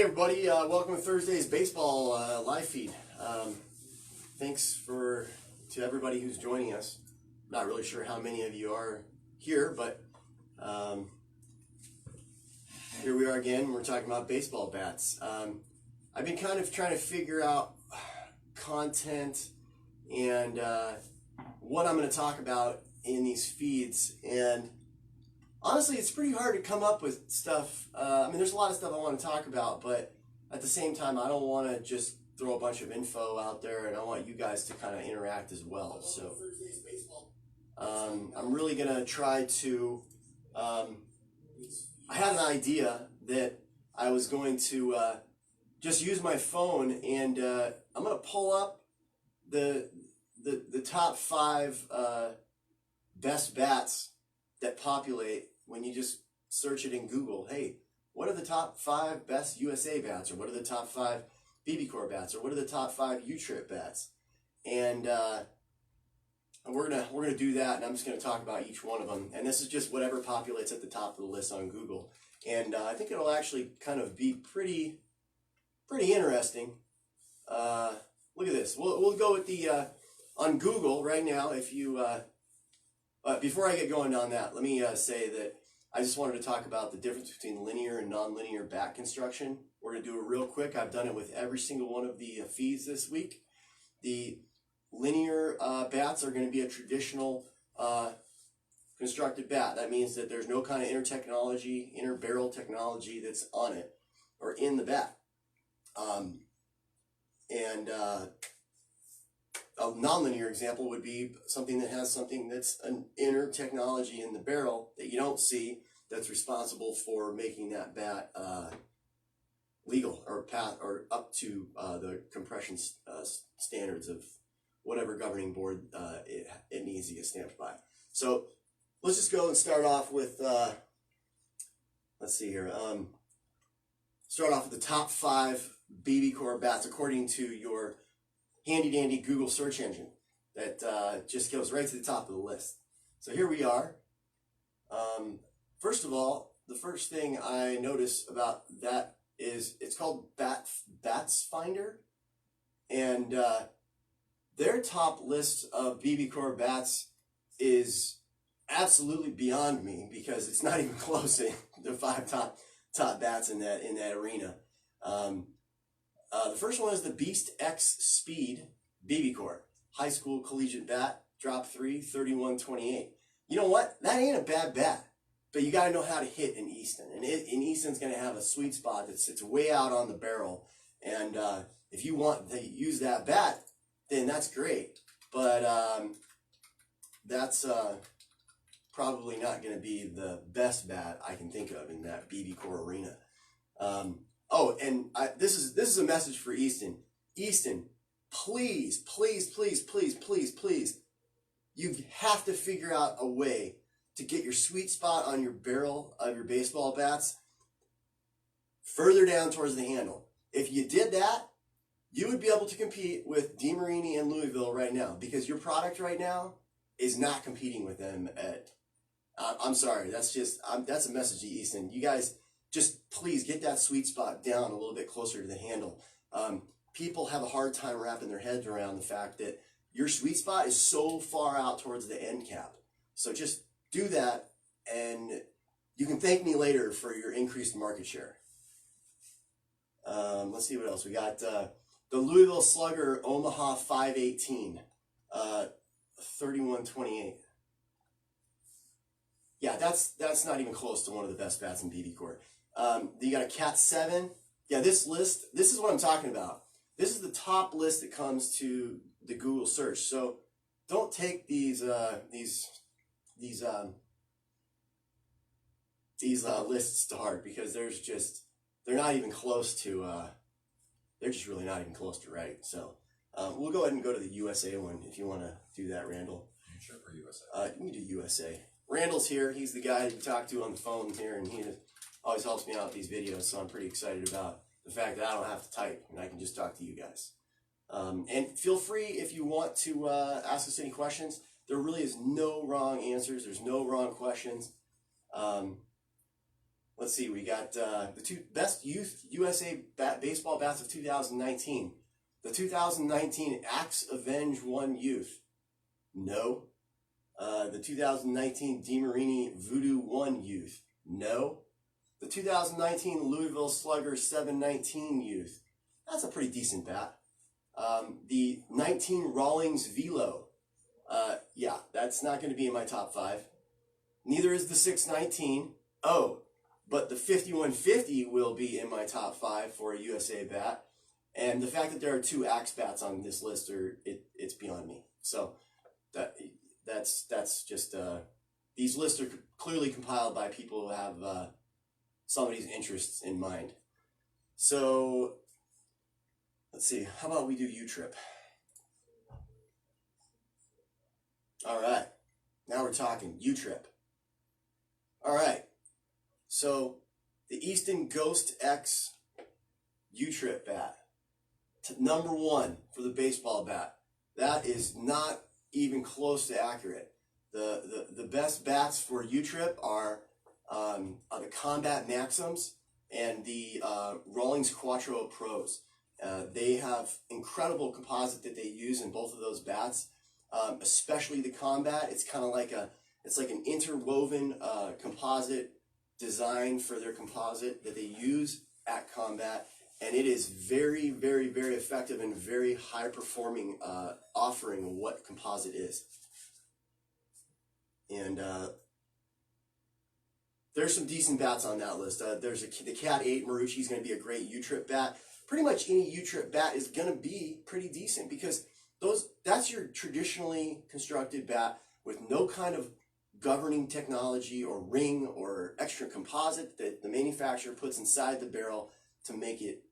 everybody, welcome to Thursday's baseball live feed. Thanks to everybody who's joining us. Not really sure how many of you are here, but here we are again. We're talking about baseball bats. I've been kind of trying to figure out content and what I'm going to talk about in these feeds, and honestly, it's pretty hard to come up with stuff. I mean, there's a lot of stuff I want to talk about, but at the same time, I don't want to just throw a bunch of info out there, and I want you guys to kind of interact as well. So I'm really going to try to, I had an idea that I was going to just use my phone, and I'm going to pull up the top 5 best bats that populate when you just search it in Google. Hey, what are the top 5 best USA bats, or what are the top 5 BB Core bats, or what are the top 5 U-Trip bats? And we're gonna do that, and I'm just gonna talk about each one of them. And this is just whatever populates at the top of the list on Google. And I think it'll actually kind of be pretty interesting. Look at this. We'll go with the on Google right now. If you before I get going on that, let me say that I just wanted to talk about the difference between linear and nonlinear bat construction. We're going to do it real quick. I've done it with every single one of the feeds this week. The linear bats are going to be a traditional constructed bat. That means that there's no kind of inner barrel technology that's on it or in the bat. A nonlinear example would be something that has something that's an inner technology in the barrel that you don't see, that's responsible for making that bat legal or up to the compression standards of whatever governing board it needs to get stamped by. So let's just go and start off with, let's see here. Start off with the top 5 BB Core bats according to your handy dandy Google search engine that just goes right to the top of the list. So here we are. First of all, the first thing I notice about that is it's called Bats Finder, and their top list of BB Core bats is absolutely beyond me, because it's not even close to the 5 top bats in that arena. The first one is the Beast X Speed BB Core high school collegiate bat, drop 3, 3128. You know what? That ain't a bad bat, but you got to know how to hit an Easton, and Easton's going to have a sweet spot that sits way out on the barrel. And if you want to use that bat, then that's great, but that's probably not going to be the best bat I can think of in that BB Core arena. Oh, and this is a message for Easton. Easton, please, please, please, please, please, please, you have to figure out a way to get your sweet spot on your barrel of your baseball bats further down towards the handle. If you did that, you would be able to compete with DeMarini and Louisville right now, because your product right now is not competing with them at, I'm sorry, that's a message to Easton. You guys, just please get that sweet spot down a little bit closer to the handle. People have a hard time wrapping their heads around the fact that your sweet spot is so far out towards the end cap. So just do that, and you can thank me later for your increased market share. Let's see what else we got. The Louisville Slugger Omaha 518, 3128. Yeah, that's not even close to one of the best bats in BB Core. You got a Cat 7. Yeah, this is what I'm talking about. This is the top list that comes to the Google search. So don't take these lists to heart, because they're not even close to, they're just really not even close to right. So we'll go ahead and go to the USA one if you want to do that, Randall. Sure, for USA. You can do USA. Randall's here. He's the guy you talk to on the phone here, and he always helps me out with these videos, so I'm pretty excited about the fact that I don't have to type, and I can just talk to you guys. And feel free, if you want to ask us any questions. There really is no wrong answers. There's no wrong questions. let's see, we got the two best youth USA baseball bats of 2019. The 2019 Axe Avenge 1 Youth. No. The 2019 DeMarini Voodoo 1 Youth. No. The 2019 Louisville Slugger 719 Youth. That's a pretty decent bat. The 19 Rawlings Velo. Yeah, that's not going to be in my top 5. Neither is the 619. Oh, but the 5150 will be in my top 5 for a USA bat. And the fact that there are 2 Axe bats on this list, it's beyond me. So that's just, these lists are clearly compiled by people who have somebody's interests in mind. So let's see, how about we do U-Trip? All right, now we're talking U-Trip. All right, so the Easton Ghost X U-Trip bat, number 1 for the baseball bat. That is not even close to accurate. The best bats for U-Trip are the Combat Maxims and the Rawlings Quattro Pros. They have incredible composite that they use in both of those bats, especially the Combat. It's kind of like it's like an interwoven composite design for their composite that they use at Combat, and it is very, very, very effective and very high performing offering of what composite is. And there's some decent bats on that list. There's the Cat 8 Marucci is going to be a great U-Trip bat. Pretty much any U-Trip bat is going to be pretty decent because that's your traditionally constructed bat with no kind of governing technology or ring or extra composite that the manufacturer puts inside the barrel to make it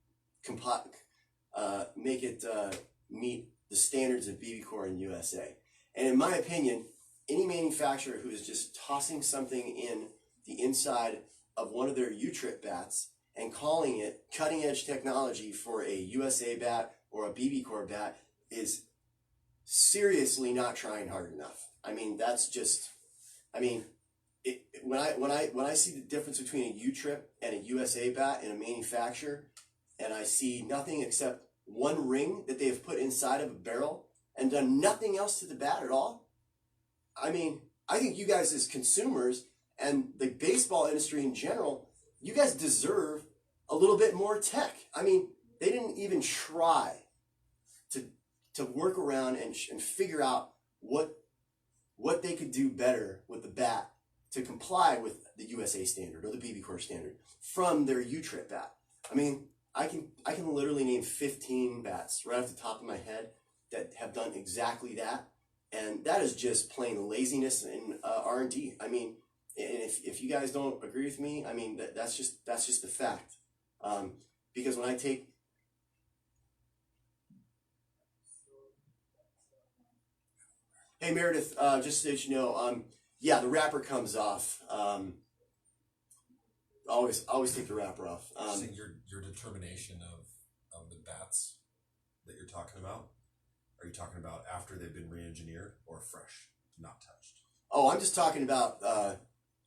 meet the standards of BB-Core and USA. And in my opinion, any manufacturer who is just tossing something in the inside of one of their U-Trip bats and calling it cutting-edge technology for a USA bat or a BB-Core bat is seriously not trying hard enough. I mean, that's just, I mean, when I see the difference between a U-Trip and a USA bat in a manufacturer, and I see nothing except one ring that they have put inside of a barrel and done nothing else to the bat at all, I mean, I think you guys as consumers and the baseball industry in general, you guys deserve a little bit more tech. I mean, they didn't even try to work around and figure out what they could do better with the bat to comply with the USA standard or the BB-Core standard from their U-Trip bat. I mean, I can literally name 15 bats right off the top of my head that have done exactly that, and that is just plain laziness and R&D. I mean, and if you guys don't agree with me, I mean that's just the fact. Because when I take Hey Meredith, just so that you know, yeah, the wrapper comes off. Always take the wrapper off. So your determination of the bats that you're talking about, are you talking about after they've been re-engineered or fresh, not touched? Oh, I'm just talking about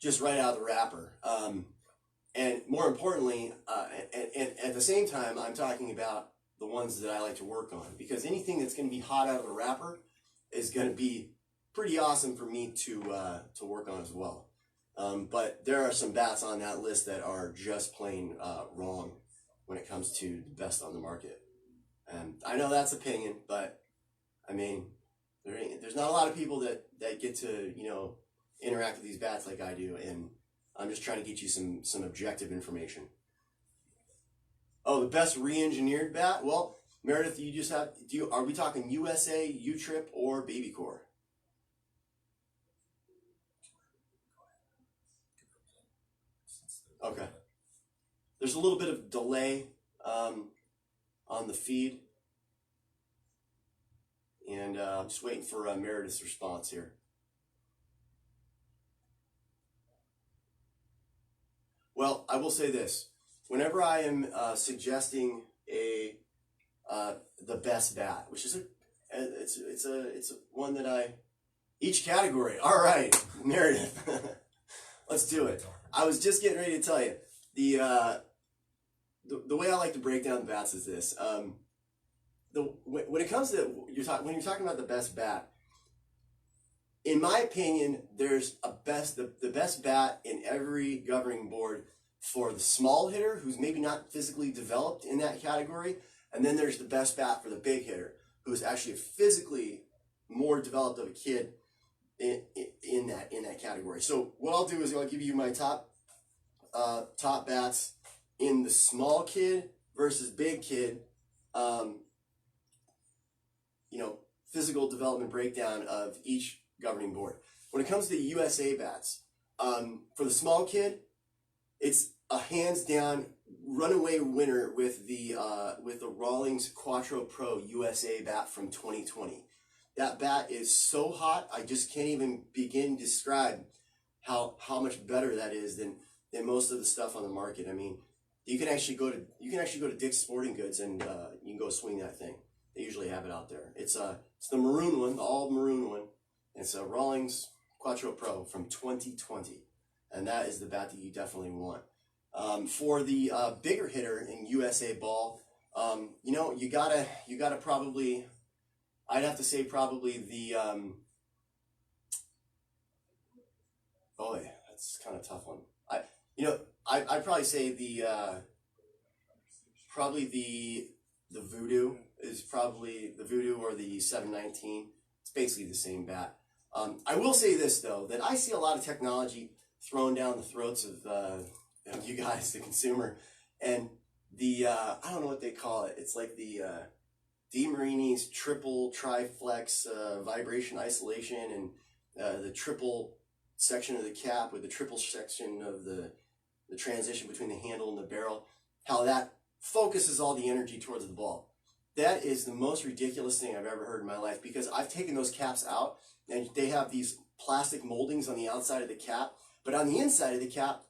just right out of the wrapper. And more importantly, and at the same time, I'm talking about the ones that I like to work on, because anything that's going to be hot out of the wrapper is going to be pretty awesome for me to work on as well. But there are some bats on that list that are just plain wrong when it comes to the best on the market. And I know that's opinion, but I mean, there's not a lot of people that get to, you know, interact with these bats like I do, and I'm just trying to get you some objective information. Oh, the best re-engineered bat? Well, Meredith, you just have, are we talking USA, U-Trip, or BB-Core? Okay. There's a little bit of delay on the feed, and I'm just waiting for Meredith's response here. Well, I will say this: whenever I am suggesting the best bat, which is it's one that each category. All right, Meredith, let's do it. I was just getting ready to tell you, the way I like to break down the bats is this. When it comes to when you're talking about the best bat, in my opinion, there's the best bat in every governing board for the small hitter who's maybe not physically developed in that category, and then there's the best bat for the big hitter who's actually physically more developed of a kid in that category. So what I'll do is I'll give you my top bats in the small kid versus big kid, physical development breakdown of each governing board. When it comes to USA bats, for the small kid, it's a hands down runaway winner with the Rawlings Quattro Pro USA bat from 2020. That bat is so hot, I just can't even begin to describe how much better that is than most of the stuff on the market. I mean, you can actually go to Dick's Sporting Goods and you can go swing that thing. They usually have it out there. It's the maroon one, the all maroon one. It's a Rawlings Quattro Pro from 2020, and that is the bat that you definitely want. For the bigger hitter in USA ball, you gotta probably, I'd have to say probably the that's kind of tough one. I'd probably say the Voodoo is probably the Voodoo or the 719. It's basically the same bat. I will say this though, that I see a lot of technology thrown down the throats of you guys, the consumer, and the I don't know what they call it. It's like the DeMarini's triple triflex vibration isolation, and the triple section of the cap with the triple section of the transition between the handle and the barrel, how that focuses all the energy towards the ball. That is the most ridiculous thing I've ever heard in my life, because I've taken those caps out and they have these plastic moldings on the outside of the cap, but on the inside of the cap,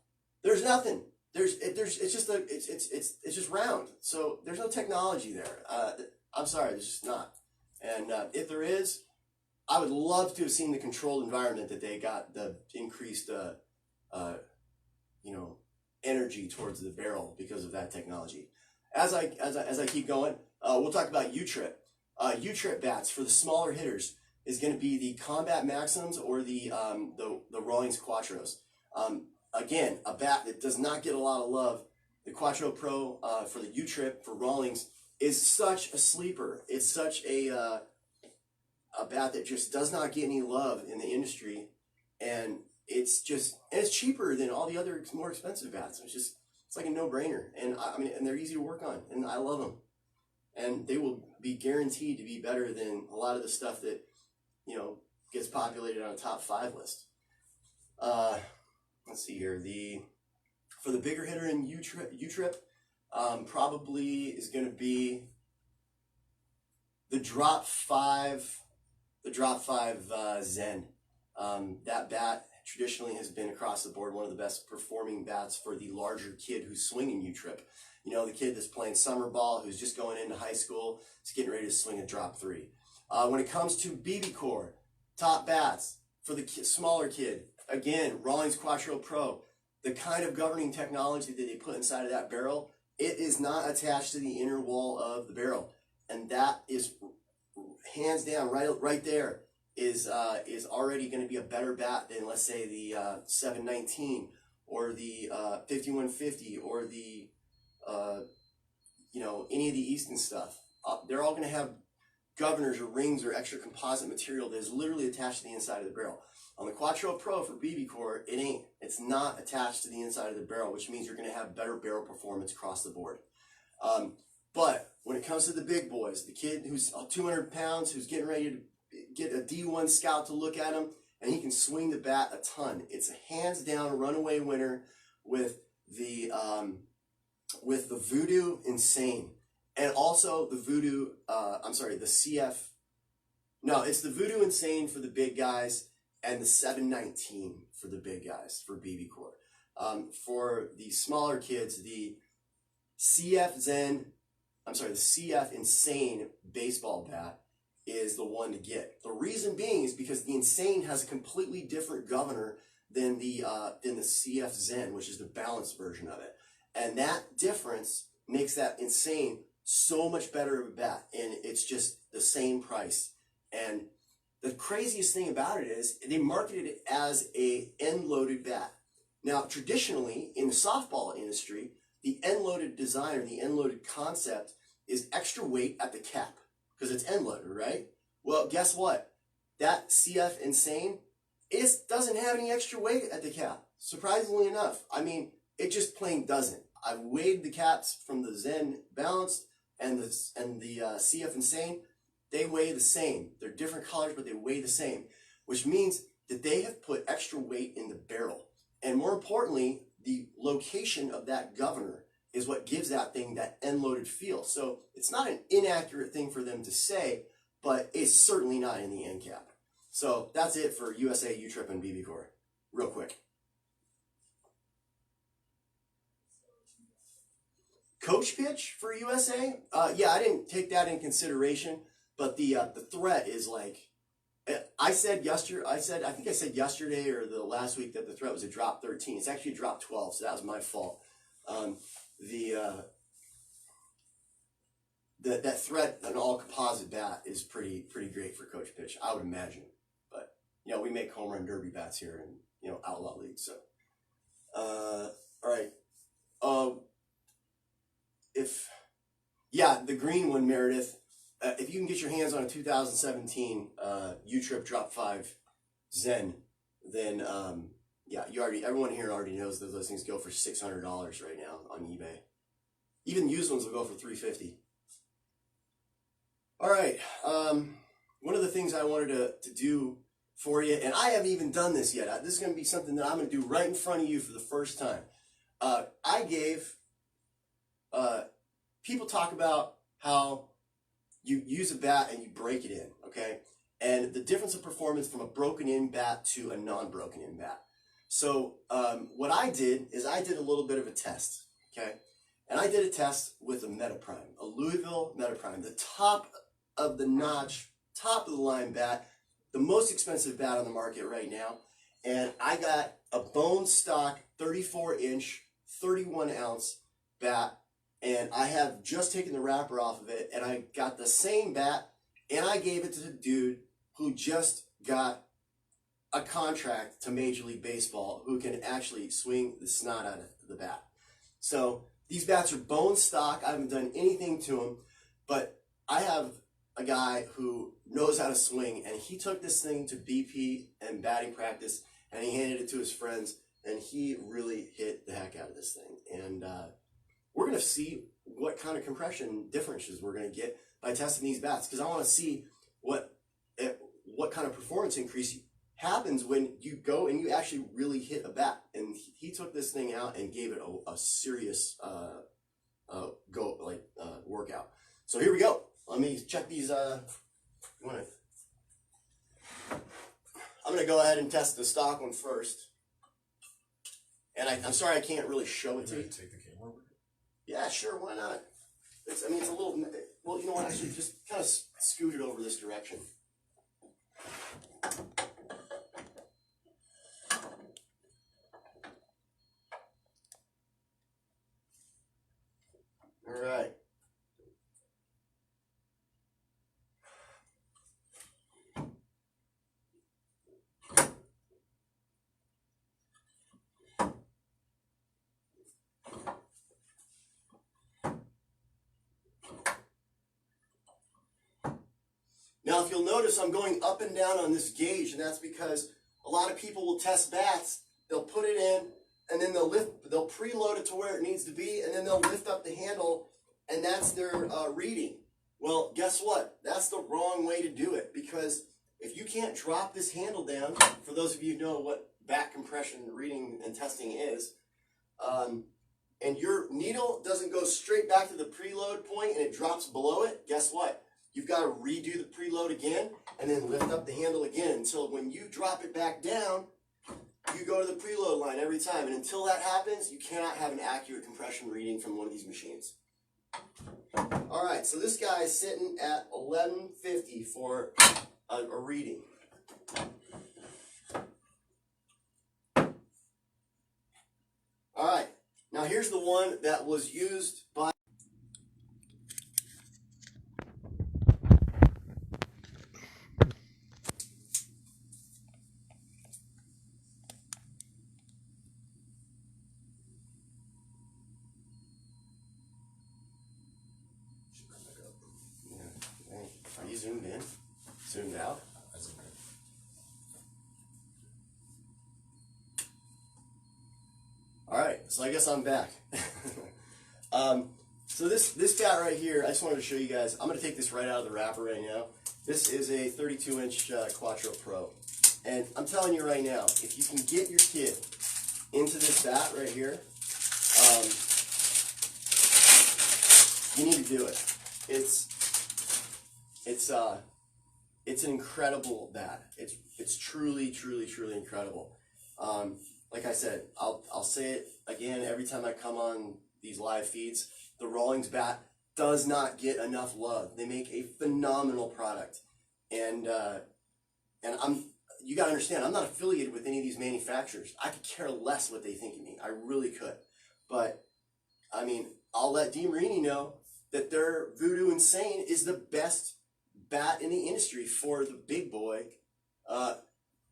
there's nothing. It's just round. So there's no technology there. I'm sorry, there's just not. And if there is, I would love to have seen the controlled environment that they got the increased, energy towards the barrel because of that technology. As I keep going, we'll talk about U-Trip. U-Trip bats for the smaller hitters is going to be the Combat Maxims or the Rawlings Quattros. Again, a bat that does not get a lot of love. The Quattro Pro for the U-Trip for Rawlings is such a sleeper. It's such a bat that just does not get any love in the industry, and it's cheaper than all the other more expensive bats. It's like a no-brainer, and and they're easy to work on, and I love them, and they will be guaranteed to be better than a lot of the stuff that gets populated on a top 5 list. Let's see here. For the bigger hitter in U-Trip, probably is going to be the Drop 5 Zen. That bat traditionally has been across the board one of the best performing bats for the larger kid who's swinging U-Trip. The kid that's playing summer ball, who's just going into high school, is getting ready to swing a Drop 3. When it comes to BB Core, top bats for the smaller kid, again, Rawlings Quattro Pro. The kind of governing technology that they put inside of that barrel, it is not attached to the inner wall of the barrel, and that is hands down right there is already going to be a better bat than, let's say, the 719 or the 5150 or the any of the Easton stuff. They're all going to have governors or rings or extra composite material that is literally attached to the inside of the barrel. On the Quattro Pro for BB Core, it ain't. It's not attached to the inside of the barrel, which means you're going to have better barrel performance across the board. But when it comes to the big boys, the kid who's 200 pounds, who's getting ready to get a D1 scout to look at him, and he can swing the bat a ton. It's a hands down runaway winner with the Voodoo Insane, and also the Voodoo. The CF. No, it's the Voodoo Insane for the big guys, and the 719 for the big guys for BB Core. For the smaller kids, the CF Insane baseball bat is the one to get. The reason being is because the Insane has a completely different governor than the CF Zen, which is the balanced version of it. And that difference makes that insane so much better of a bat. And it's just the same price. And the craziest thing about it is they marketed it as a end-loaded bat. Now, traditionally, in the softball industry, the end-loaded design or the end-loaded concept is extra weight at the cap because it's end-loaded, right? Well, guess what? That CF Insane, it doesn't have any extra weight at the cap, surprisingly enough. I mean, it just plain doesn't. I've weighed the caps from the Zen Balanced and the CF Insane. They weigh the same. They're different colors, but they weigh the same, which means that they have put extra weight in the barrel. And more importantly, the location of that governor is what gives that thing that end-loaded feel. So it's not an inaccurate thing for them to say, but it's certainly not in the end cap. So that's it for USA, U-Trip, and BB Core. Real quick. Coach pitch for USA? Yeah, I didn't take that in consideration, but the threat is like, I think I said yesterday or the last week that the threat was a drop 13. It's actually a drop 12, so that was my fault. That threat, an all composite bat, is pretty great for coach pitch, I would imagine. But you know, we make home run derby bats here in, you know, outlaw league. So all right. The green one, Meredith. If you can get your hands on a 2017 U-Trip Drop 5 Zen, then everyone here already knows that those things go for $600 right now on eBay. Even used ones will go for $350. All right, one of the things I wanted to do for you, and I haven't even done this yet. This is going to be something that I'm going to do right in front of you for the first time. I gave people talk about how you use a bat and you break it in, okay? And the difference of performance from a broken in bat to a non-broken in bat. So what I did is I did a little bit of a test, okay? And I did a test with a Metaprime, a Louisville Metaprime, the top of the notch, top of the line bat, the most expensive bat on the market right now. And I got a bone stock 34-inch, 31-ounce bat. And I have just taken the wrapper off of it, and I got the same bat, and I gave it to the dude who just got a contract to Major League Baseball, who can actually swing the snot out of the bat. So these bats are bone stock. I haven't done anything to them, but I have a guy who knows how to swing, and he took this thing to BP and batting practice, and he handed it to his friends, and he really hit the heck out of this thing. And we're going to see what kind of compression differences we're going to get by testing these bats, because I want to see what kind of performance increase happens when you go and you actually really hit a bat. And he took this thing out and gave it a serious workout. So here we go. Let me check these. I'm going to go ahead and test the stock one first. And I'm sorry I can't really show it to you. Take the camera over. Yeah, sure, why not? It's a little, well, you know what, actually, just kind of scoot it over this direction. All right. Now, if you'll notice, I'm going up and down on this gauge, and that's because a lot of people will test bats. They'll put it in, and then they'll preload it to where it needs to be, and then they'll lift up the handle, and that's their reading. Well, guess what? That's the wrong way to do it, because if you can't drop this handle down, for those of you who know what bat compression reading and testing is, and your needle doesn't go straight back to the preload point and it drops below it, guess what? You've got to redo the preload again and then lift up the handle again until when you drop it back down, you go to the preload line every time. And until that happens, you cannot have an accurate compression reading from one of these machines. All right, so this guy is sitting at 1150 for a reading. All right, now here's the one that was used by. Yeah. Are you zoomed in? Zoomed out? I zoomed in. All right, so I guess I'm back. So this bat right here, I just wanted to show you guys. I'm going to take this right out of the wrapper right now. This is a 32-inch Quattro Pro. And I'm telling you right now, if you can get your kid into this bat right here, you need to do it. It's an incredible bat. It's truly incredible. Like I said, I'll say it again every time I come on these live feeds. The Rawlings bat does not get enough love. They make a phenomenal product, and you gotta understand, I'm not affiliated with any of these manufacturers. I could care less what they think of me. I really could, but I mean, I'll let DeMarini know that their Voodoo Insane is the best bat in the industry for the big boy,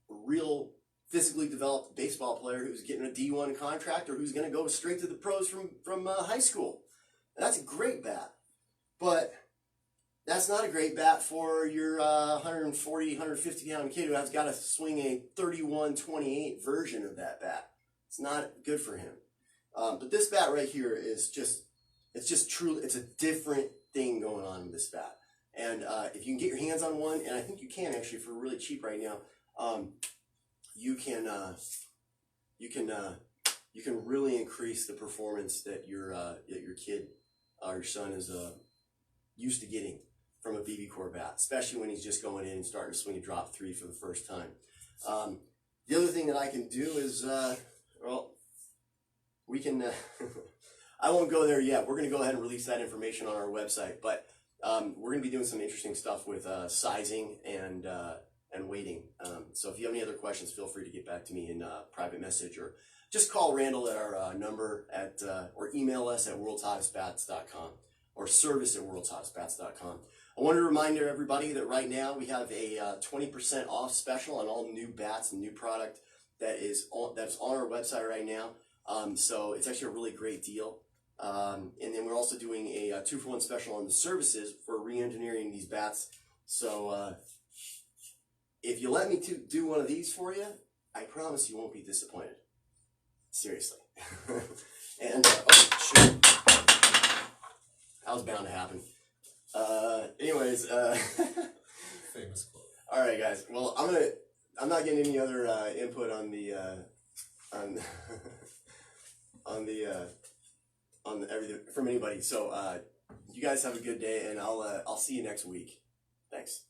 real physically developed baseball player who's getting a D1 contract or who's going to go straight to the pros from high school. And that's a great bat, but that's not a great bat for your 140, 150 pound kid who has got to swing a 31-28 version of that bat. It's not good for him. But this bat right here is it's truly, it's a different thing going on with this bat. And if you can get your hands on one, and I think you can actually for really cheap right now, you can really increase the performance that your kid or your son is used to getting from a BB Core bat, especially when he's just going in and starting to swing a drop 3 for the first time. The other thing that I can do is, well, we can. I won't go there yet. We're going to go ahead and release that information on our website, but we're going to be doing some interesting stuff with sizing and weighting. So if you have any other questions, feel free to get back to me in private message, or just call Randall at our number at or email us at worldshottestbats.com or service@worldshottestbats.com. I wanted to remind everybody that right now we have a 20% off special on all new bats and new product that's on our website right now. So it's actually a really great deal. And then we're also doing a 2-for-1 special on the services for re-engineering these bats. So if you let me do one of these for you, I promise you won't be disappointed. Seriously. And oh shoot, that was bound to happen. Anyways, Famous quote. all right, guys. Well, I'm not getting any other input on the on everything from anybody. So you guys have a good day, and I'll see you next week. Thanks.